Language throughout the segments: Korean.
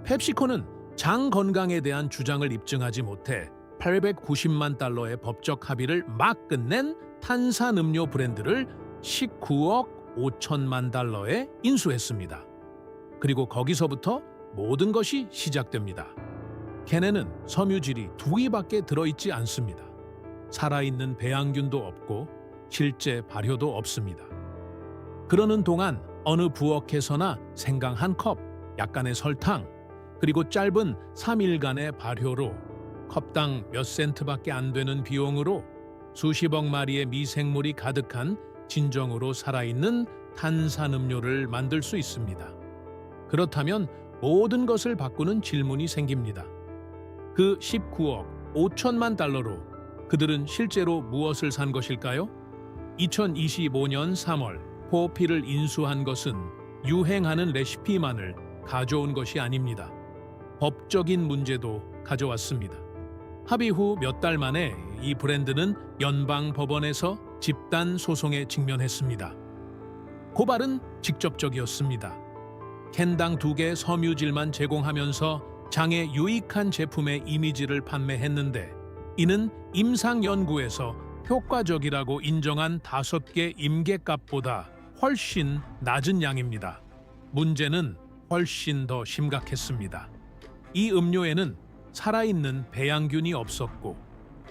펩시코는 장 건강에 대한 주장을 입증하지 못해 890만 달러의 법적 합의를 막 끝낸 탄산음료 브랜드를 19억 5천만 달러에 인수했습니다. 그리고 거기서부터 모든 것이 시작됩니다. 캔에는 섬유질이 2개밖에 들어있지 않습니다. 살아있는 배양균도 없고 실제 발효도 없습니다. 그러는 동안 어느 부엌에서나 생강 한 컵, 약간의 설탕, 그리고 짧은 3일간의 발효로 컵당 몇 센트밖에 안 되는 비용으로 수십억 마리의 미생물이 가득한 진정으로 살아있는 탄산음료를 만들 수 있습니다. 그렇다면 모든 것을 바꾸는 질문이 생깁니다. 그 19억 5천만 달러로 그들은 실제로 무엇을 산 것일까요? 2025년 3월 포피를 인수한 것은 유행하는 레시피만을 가져온 것이 아닙니다. 법적인 문제도 가져왔습니다. 합의 후 몇 달 만에 이 브랜드는 연방 법원에서 집단 소송에 직면했습니다. 고발은 직접적이었습니다. 캔당 2개 섬유질만 제공하면서 장에 유익한 제품의 이미지를 판매했는데 이는 임상연구에서 효과적이라고 인정한 5개 임계값보다 훨씬 낮은 양입니다. 문제는 훨씬 더 심각했습니다. 이 음료에는 살아있는 배양균이 없었고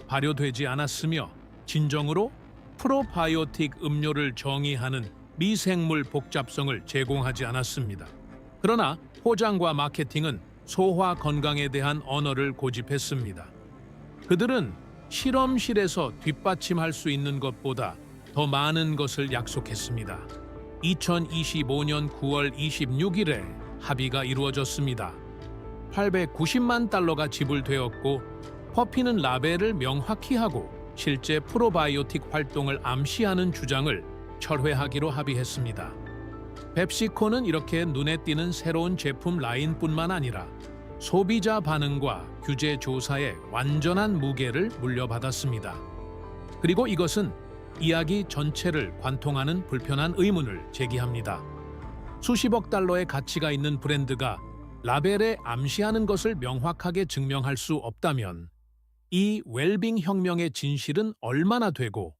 발효되지 않았으며 진정으로 프로바이오틱 음료를 정의하는 미생물 복잡성을 제공하지 않았습니다. 그러나 포장과 마케팅은 소화 건강에 대한 언어를 고집했습니다. 그들은 실험실에서 뒷받침할 수 있는 것보다 더 많은 것을 약속했습니다. 2025년 9월 26일에 합의가 이루어졌습니다. 890만 달러가 지불되었고 퍼피는 라벨을 명확히 하고 실제 프로바이오틱 활동을 암시하는 주장을 철회하기로 합의했습니다. 펩시코는 이렇게 눈에 띄는 새로운 제품 라인뿐만 아니라 소비자 반응과 규제 조사의 완전한 무게를 물려받았습니다. 그리고 이것은 이야기 전체를 관통하는 불편한 의문을 제기합니다. 수십억 달러의 가치가 있는 브랜드가 라벨에 암시하는 것을 명확하게 증명할 수 없다면 이 웰빙 혁명의 진실은 얼마나 되고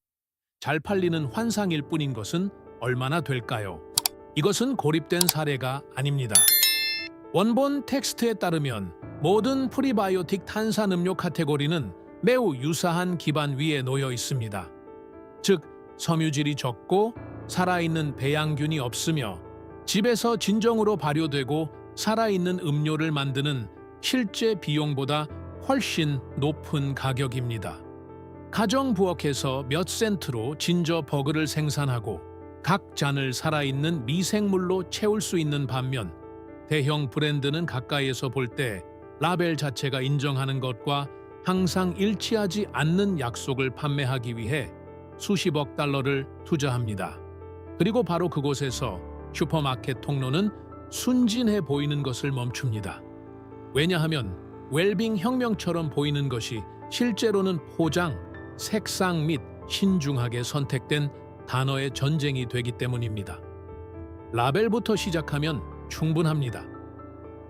잘 팔리는 환상일 뿐인 것은 얼마나 될까요? 이것은 고립된 사례가 아닙니다. 원본 텍스트에 따르면 모든 프리바이오틱 탄산음료 카테고리는 매우 유사한 기반 위에 놓여 있습니다. 즉, 섬유질이 적고 살아있는 배양균이 없으며 집에서 진정으로 발효되고 살아있는 음료를 만드는 실제 비용보다 훨씬 높은 가격입니다. 가정 부엌에서 몇 센트로 진저 버그를 생산하고 각 잔을 살아있는 미생물로 채울 수 있는 반면 대형 브랜드는 가까이에서 볼 때 라벨 자체가 인정하는 것과 항상 일치하지 않는 약속을 판매하기 위해 수십억 달러를 투자합니다. 그리고 바로 그곳에서 슈퍼마켓 통로는 순진해 보이는 것을 멈춥니다. 왜냐하면 웰빙 혁명처럼 보이는 것이 실제로는 포장, 색상 및 신중하게 선택된 단어의 전쟁이 되기 때문입니다. 라벨부터 시작하면 충분합니다.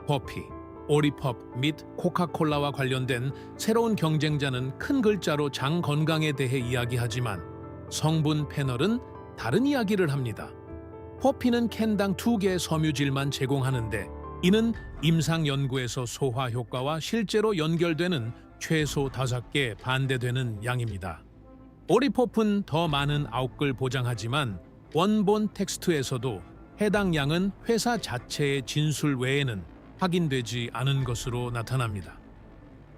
퍼피, 오리펍 및 코카콜라와 관련된 새로운 경쟁자는 큰 글자로 장 건강에 대해 이야기하지만 성분 패널은 다른 이야기를 합니다. 퍼피는 캔당 2개의 섬유질만 제공하는데 이는 임상 연구에서 소화 효과와 실제로 연결되는 최소 5개 반대되는 양입니다. 오리펍은 더 많은 아웃글 보장하지만 원본 텍스트에서도 해당 양은 회사 자체의 진술 외에는 확인되지 않은 것으로 나타납니다.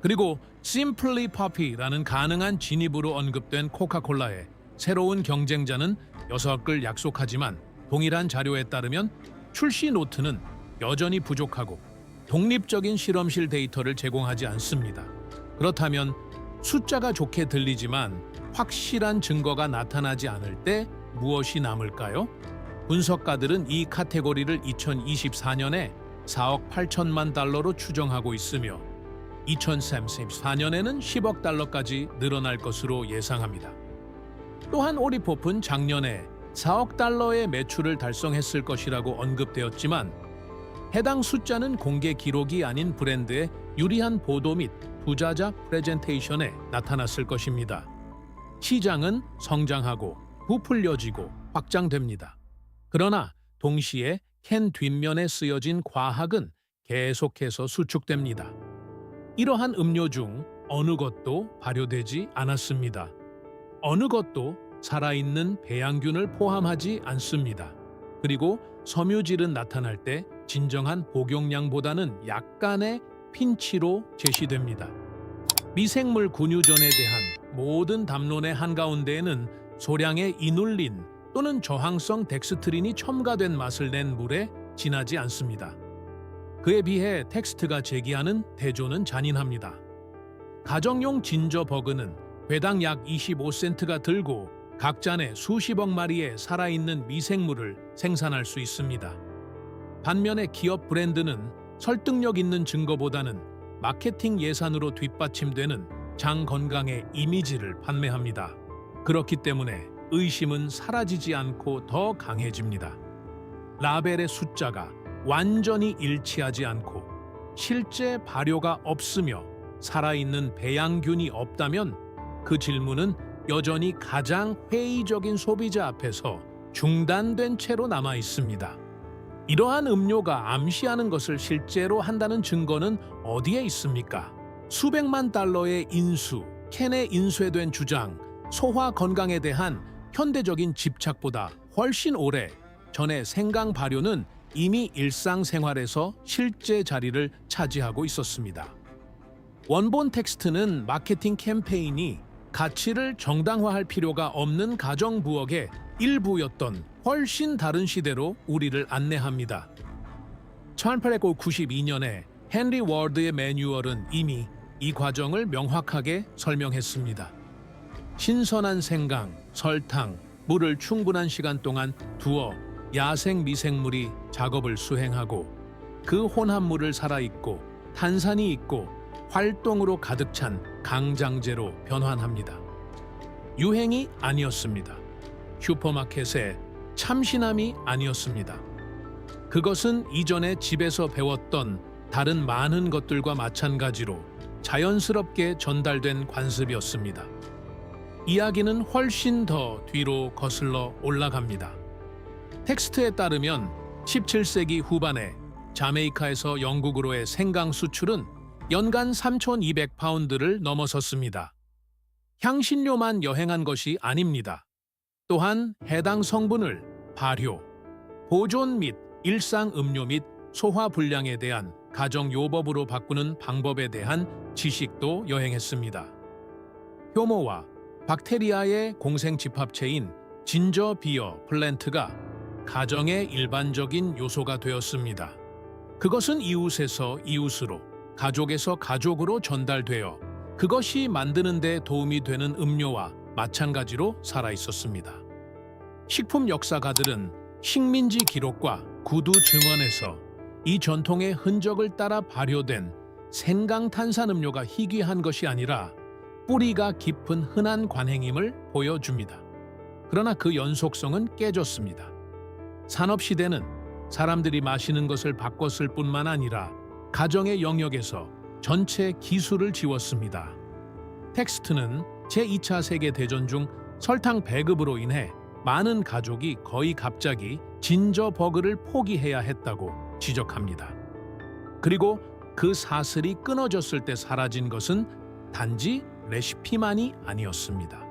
그리고 Simply Poppy라는 가능한 진입으로 언급된 코카콜라의 새로운 경쟁자는 6글 약속하지만 동일한 자료에 따르면 출시 노트는 여전히 부족하고 독립적인 실험실 데이터를 제공하지 않습니다. 그렇다면 숫자가 좋게 들리지만 확실한 증거가 나타나지 않을 때 무엇이 남을까요? 분석가들은 이 카테고리를 2024년에 4억 8천만 달러로 추정하고 있으며 2034년에는 10억 달러까지 늘어날 것으로 예상합니다. 또한 오리펍은 작년에 4억 달러의 매출을 달성했을 것이라고 언급되었지만 해당 숫자는 공개 기록이 아닌 브랜드의 유리한 보도 및 투자자 프레젠테이션에 나타났을 것입니다. 시장은 성장하고 부풀려지고 확장됩니다. 그러나 동시에 캔 뒷면에 쓰여진 과학은 계속해서 수축됩니다. 이러한 음료 중 어느 것도 발효되지 않았습니다. 어느 것도 살아있는 배양균을 포함하지 않습니다. 그리고 섬유질은 나타날 때 진정한 복용량보다는 약간의 핀치로 제시됩니다. 미생물 군유전에 대한 모든 담론의 한가운데에는 소량의 이눌린 또는 저항성 덱스트린이 첨가된 맛을 낸 물에 지나지 않습니다. 그에 비해 텍스트가 제기하는 대조는 잔인합니다. 가정용 진저 버그는 배당 약 25센트가 들고 각 잔에 수십억 마리의 살아있는 미생물을 생산할 수 있습니다. 반면에 기업 브랜드는 설득력 있는 증거보다는 마케팅 예산으로 뒷받침되는 장 건강의 이미지를 판매합니다. 그렇기 때문에 의심은 사라지지 않고 더 강해집니다. 라벨의 숫자가 완전히 일치하지 않고 실제 발효가 없으며 살아있는 배양균이 없다면 그 질문은 여전히 가장 회의적인 소비자 앞에서 중단된 채로 남아 있습니다. 이러한 음료가 암시하는 것을 실제로 한다는 증거는 어디에 있습니까? 수백만 달러의 인수, 캔에 인쇄된 주장, 소화 건강에 대한 현대적인 집착보다 훨씬 오래 전에 생강 발효는 이미 일상생활에서 실제 자리를 차지하고 있었습니다. 원본 텍스트는 마케팅 캠페인이 가치를 정당화할 필요가 없는 가정부엌의 일부였던 훨씬 다른 시대로 우리를 안내합니다. 1892년에 헨리 워드의 매뉴얼은 이미 이 과정을 명확하게 설명했습니다. 신선한 생강, 설탕, 물을 충분한 시간 동안 두어 야생 미생물이 작업을 수행하고 그 혼합물을 살아있고 탄산이 있고 활동으로 가득 찬 강장제로 변환합니다. 유행이 아니었습니다. 슈퍼마켓의 참신함이 아니었습니다. 그것은 이전에 집에서 배웠던 다른 많은 것들과 마찬가지로 자연스럽게 전달된 관습이었습니다. 이야기는 훨씬 더 뒤로 거슬러 올라갑니다. 텍스트에 따르면 17세기 후반에 자메이카에서 영국으로의 생강 수출은 연간 3,200파운드를 넘어섰습니다. 향신료만 여행한 것이 아닙니다. 또한 해당 성분을 발효, 보존 및 일상 음료 및 소화 불량에 대한 가정 요법으로 바꾸는 방법에 대한 지식도 여행했습니다. 효모와 박테리아의 공생 집합체인 진저 비어 플랜트가 가정의 일반적인 요소가 되었습니다. 그것은 이웃에서 이웃으로, 가족에서 가족으로 전달되어 그것이 만드는 데 도움이 되는 음료와 마찬가지로 살아있었습니다. 식품 역사가들은 식민지 기록과 구두 증언에서 이 전통의 흔적을 따라 발효된 생강 탄산음료가 희귀한 것이 아니라 뿌리가 깊은 흔한 관행임을 보여줍니다. 그러나 그 연속성은 깨졌습니다. 산업시대는 사람들이 마시는 것을 바꿨을 뿐만 아니라 가정의 영역에서 전체 기술을 지웠습니다. 텍스트는 제2차 세계대전 중 설탕 배급으로 인해 많은 가족이 거의 갑자기 진저 버그를 포기해야 했다고 지적합니다. 그리고 그 사슬이 끊어졌을 때 사라진 것은 단지 레시피만이 아니었습니다.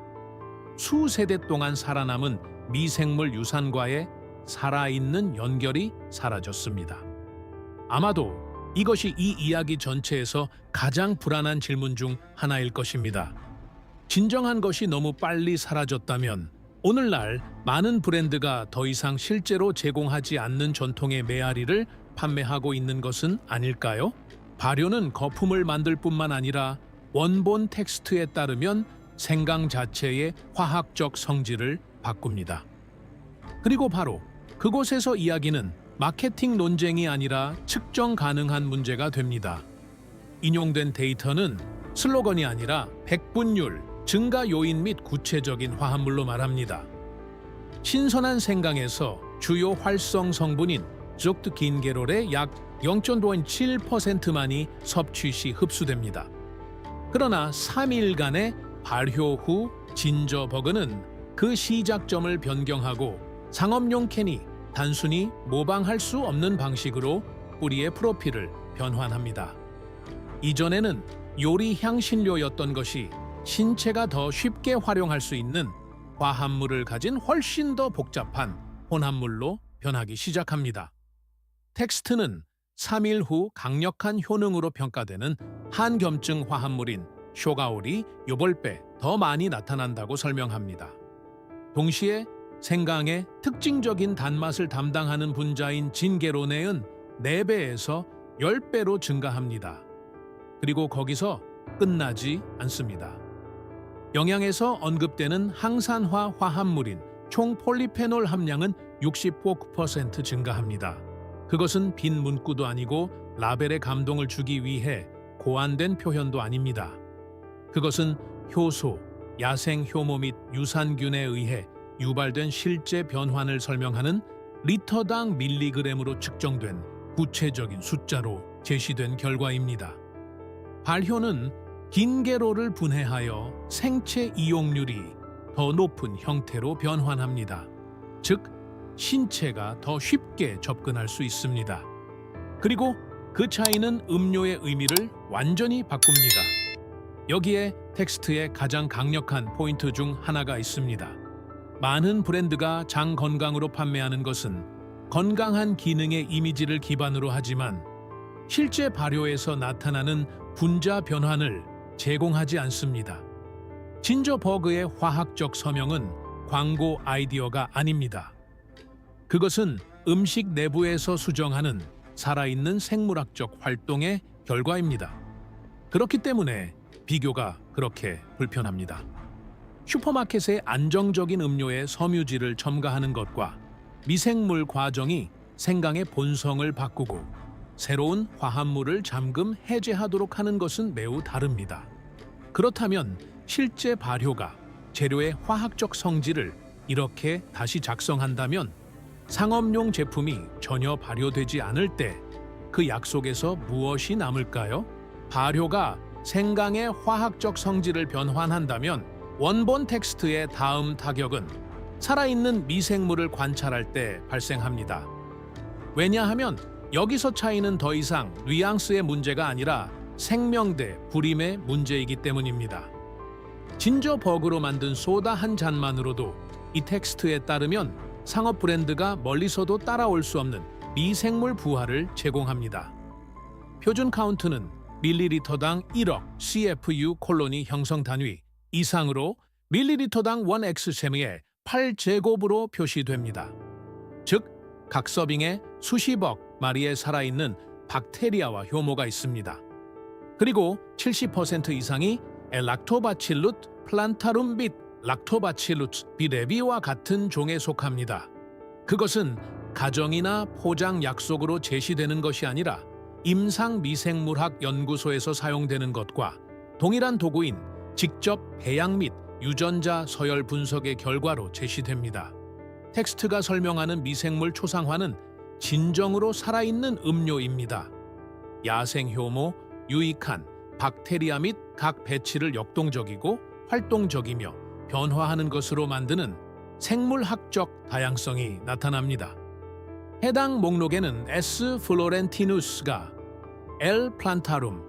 수세대 동안 살아남은 미생물 유산과의 살아있는 연결이 사라졌습니다. 아마도 이것이 이 이야기 전체에서 가장 불안한 질문 중 하나일 것입니다. 진정한 것이 너무 빨리 사라졌다면 오늘날 많은 브랜드가 더 이상 실제로 제공하지 않는 전통의 메아리를 판매하고 있는 것은 아닐까요? 발효는 거품을 만들 뿐만 아니라 원본 텍스트에 따르면 생강 자체의 화학적 성질을 바꿉니다. 그리고 바로 그곳에서 이야기는 마케팅 논쟁이 아니라 측정 가능한 문제가 됩니다. 인용된 데이터는 슬로건이 아니라 백분율, 증가 요인 및 구체적인 화합물로 말합니다. 신선한 생강에서 주요 활성 성분인 족트긴게롤의 약 0.7%만이 섭취 시 흡수됩니다. 그러나 3일간의 발효 후 진저버그는 그 시작점을 변경하고 상업용 캔이 단순히 모방할 수 없는 방식으로 뿌리의 프로필을 변환합니다. 이전에는 요리 향신료였던 것이 신체가 더 쉽게 활용할 수 있는 화합물을 가진 훨씬 더 복잡한 혼합물로 변하기 시작합니다. 텍스트는 3일 후 강력한 효능으로 평가되는 한겸증 화합물인 쇼가올이 8배 더 많이 나타난다고 설명합니다. 동시에 생강의 특징적인 단맛을 담당하는 분자인 진게로네은 4배에서 10배로 증가합니다. 그리고 거기서 끝나지 않습니다. 영양에서 언급되는 항산화 화합물인 총 폴리페놀 함량은 65% 증가합니다. 그것은 빈 문구도 아니고 라벨에 감동을 주기 위해 고안된 표현도 아닙니다. 그것은 효소, 야생 효모 및 유산균에 의해 유발된 실제 변환을 설명하는 리터당 밀리그램으로 측정된 구체적인 숫자로 제시된 결과입니다. 발효는 긴게로를 분해하여 생체 이용률이 더 높은 형태로 변환합니다. 즉, 신체가 더 쉽게 접근할 수 있습니다. 그리고 그 차이는 음료의 의미를 완전히 바꿉니다. 여기에 텍스트의 가장 강력한 포인트 중 하나가 있습니다. 많은 브랜드가 장 건강으로 판매하는 것은 건강한 기능의 이미지를 기반으로 하지만 실제 발효에서 나타나는 분자 변환을 제공하지 않습니다. 진저버그의 화학적 서명은 광고 아이디어가 아닙니다. 그것은 음식 내부에서 수정하는 살아있는 생물학적 활동의 결과입니다. 그렇기 때문에 비교가 그렇게 불편합니다. 슈퍼마켓의 안정적인 음료에 섬유질을 첨가하는 것과 미생물 과정이 생강의 본성을 바꾸고 새로운 화합물을 잠금 해제하도록 하는 것은 매우 다릅니다. 그렇다면 실제 발효가 재료의 화학적 성질을 이렇게 다시 작성한다면 상업용 제품이 전혀 발효되지 않을 때 그 약속에서 무엇이 남을까요? 발효가 생강의 화학적 성질을 변환한다면 원본 텍스트의 다음 타격은 살아있는 미생물을 관찰할 때 발생합니다. 왜냐하면 여기서 차이는 더 이상 뉘앙스의 문제가 아니라 생명 대 불임의 문제이기 때문입니다. 진저버그로 만든 소다 한 잔만으로도 이 텍스트에 따르면 상업 브랜드가 멀리서도 따라올 수 없는 미생물 부하를 제공합니다. 표준 카운트는 밀리리터당 1억 CFU 콜로니 형성 단위 이상으로 밀리리터당 1X셈의 8제곱으로 표시됩니다. 즉, 각 서빙에 수십억 마리의 살아있는 박테리아와 효모가 있습니다. 그리고 70% 이상이 락토바칠루스 플란타룸 및 락토바칠루스 비레비와 같은 종에 속합니다. 그것은 가정이나 포장 약속으로 제시되는 것이 아니라 임상미생물학 연구소에서 사용되는 것과 동일한 도구인 직접 배양 및 유전자 서열 분석의 결과로 제시됩니다. 텍스트가 설명하는 미생물 초상화는 진정으로 살아있는 음료입니다. 야생 효모, 유익한 박테리아 및 각 배치를 역동적이고 활동적이며 변화하는 것으로 만드는 생물학적 다양성이 나타납니다. 해당 목록에는 S. 플로렌티누스가 L. 플란타룸,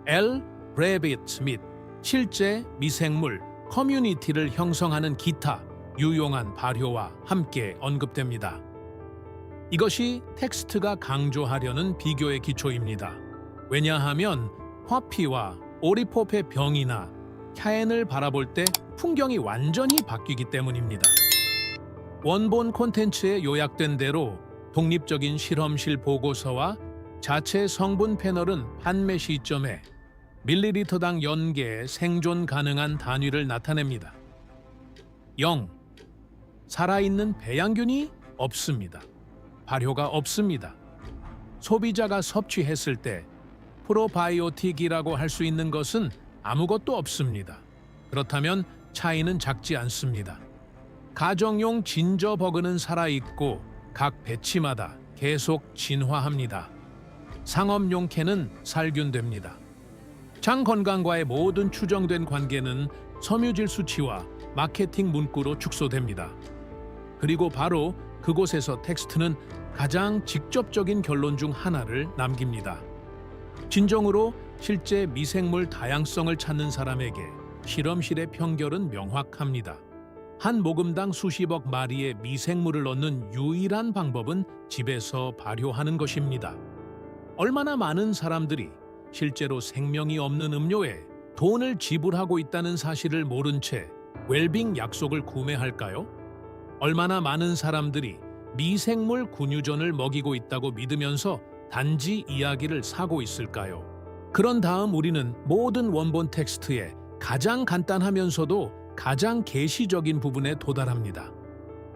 L. 브레비트 및 실제 미생물 커뮤니티를 형성하는 기타 유용한 발효와 함께 언급됩니다. 이것이 텍스트가 강조하려는 비교의 기초입니다. 왜냐하면 화피와 오리포페 병이나 캬엔을 바라볼 때 풍경이 완전히 바뀌기 때문입니다. 원본 콘텐츠에 요약된 대로 독립적인 실험실 보고서와 자체 성분 패널은 판매 시점에 밀리리터당 연계의 생존 가능한 단위를 나타냅니다. 0. 살아있는 배양균이 없습니다. 발효가 없습니다. 소비자가 섭취했을 때 프로바이오틱이라고 할 수 있는 것은 아무것도 없습니다. 그렇다면 차이는 작지 않습니다. 가정용 진저버그는 살아있고 각 배치마다 계속 진화합니다. 상업용 캔은 살균됩니다. 장 건강과의 모든 추정된 관계는 섬유질 수치와 마케팅 문구로 축소됩니다. 그리고 바로 그곳에서 텍스트는 가장 직접적인 결론 중 하나를 남깁니다. 진정으로 실제 미생물 다양성을 찾는 사람에게 실험실의 평결은 명확합니다. 한 모금당 수십억 마리의 미생물을 얻는 유일한 방법은 집에서 발효하는 것입니다. 얼마나 많은 사람들이 실제로 생명이 없는 음료에 돈을 지불하고 있다는 사실을 모른 채 웰빙 약속을 구매할까요? 얼마나 많은 사람들이 미생물 군유전을 먹이고 있다고 믿으면서 단지 이야기를 사고 있을까요? 그런 다음 우리는 모든 원본 텍스트의 가장 간단하면서도 가장 계시적인 부분에 도달합니다.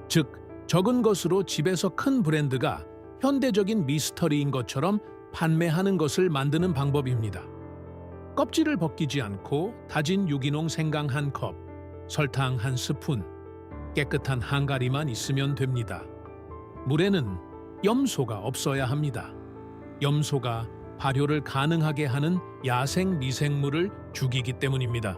즉, 적은 것으로 집에서 큰 브랜드가 현대적인 미스터리인 것처럼 판매하는 것을 만드는 방법입니다. 껍질을 벗기지 않고 다진 유기농 생강 한 컵, 설탕 한 스푼, 깨끗한 항아리만 있으면 됩니다. 물에는 염소가 없어야 합니다. 염소가 발효를 가능하게 하는 야생 미생물을 죽이기 때문입니다.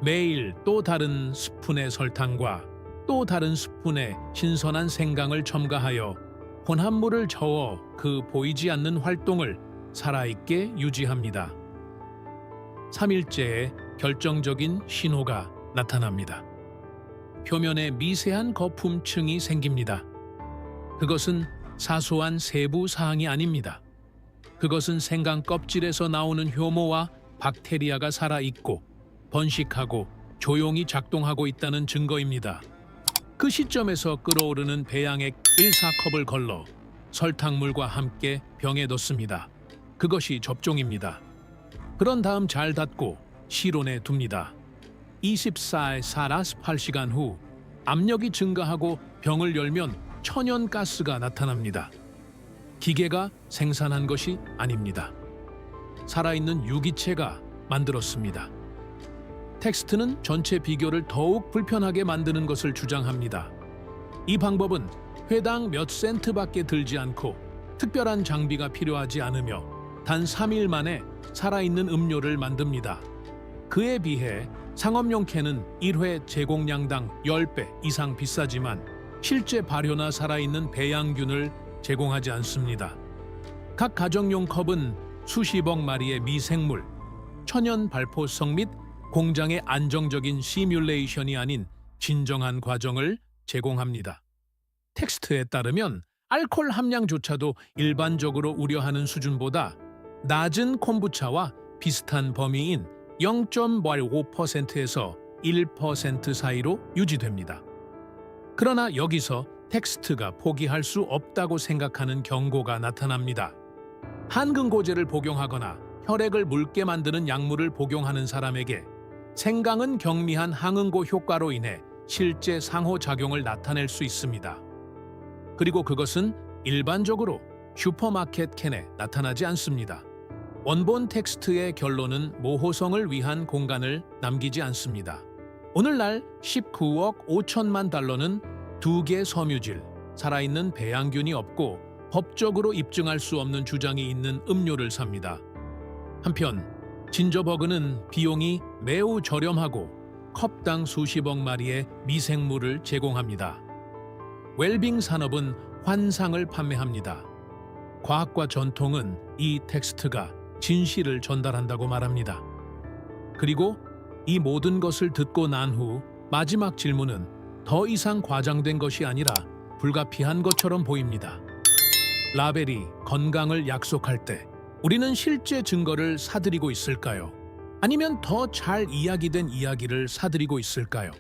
매일 또 다른 스푼의 설탕과 또 다른 스푼의 신선한 생강을 첨가하여 혼합물을 저어 그 보이지 않는 활동을 살아있게 유지합니다. 3일째에 결정적인 신호가 나타납니다. 표면에 미세한 거품층이 생깁니다. 그것은 사소한 세부 사항이 아닙니다. 그것은 생강 껍질에서 나오는 효모와 박테리아가 살아있고 번식하고 조용히 작동하고 있다는 증거입니다. 그 시점에서 끓어오르는 배양액 1~4컵을 걸러 설탕물과 함께 병에 넣습니다. 그것이 접종입니다. 그런 다음 잘 닫고 실온에 둡니다. 24~48시간 후 압력이 증가하고 병을 열면 천연가스가 나타납니다. 기계가 생산한 것이 아닙니다. 살아있는 유기체가 만들었습니다. 텍스트는 전체 비교를 더욱 불편하게 만드는 것을 주장합니다. 이 방법은 회당 몇 센트밖에 들지 않고 특별한 장비가 필요하지 않으며 단 3일 만에 살아있는 음료를 만듭니다. 그에 비해 상업용 캔은 1회 제공량당 10배 이상 비싸지만 실제 발효나 살아있는 배양균을 제공하지 않습니다. 각 가정용 컵은 수십억 마리의 미생물, 천연 발포성 및 공장의 안정적인 시뮬레이션이 아닌 진정한 과정을 제공합니다. 텍스트에 따르면 알코올 함량조차도 일반적으로 우려하는 수준보다 낮은 콤부차와 비슷한 범위인 0.5%에서 1% 사이로 유지됩니다. 그러나 여기서 텍스트가 포기할 수 없다고 생각하는 경고가 나타납니다. 한근고제를 복용하거나 혈액을 묽게 만드는 약물을 복용하는 사람에게 생강은 경미한 항응고 효과로 인해 실제 상호작용을 나타낼 수 있습니다. 그리고 그것은 일반적으로 슈퍼마켓 캔에 나타나지 않습니다. 원본 텍스트의 결론은 모호성을 위한 공간을 남기지 않습니다. 오늘날 19억 5천만 달러는 2개 섬유질, 살아있는 배양균이 없고 법적으로 입증할 수 없는 주장이 있는 음료를 삽니다. 한편 진저버그는 비용이 매우 저렴하고 컵당 수십억 마리의 미생물을 제공합니다. 웰빙 산업은 환상을 판매합니다. 과학과 전통은 이 텍스트가 진실을 전달한다고 말합니다. 그리고 이 모든 것을 듣고 난 후 마지막 질문은 더 이상 과장된 것이 아니라 불가피한 것처럼 보입니다. 라벨이 건강을 약속할 때 우리는 실제 증거를 사들이고 있을까요? 아니면 더 잘 이야기된 이야기를 사들이고 있을까요?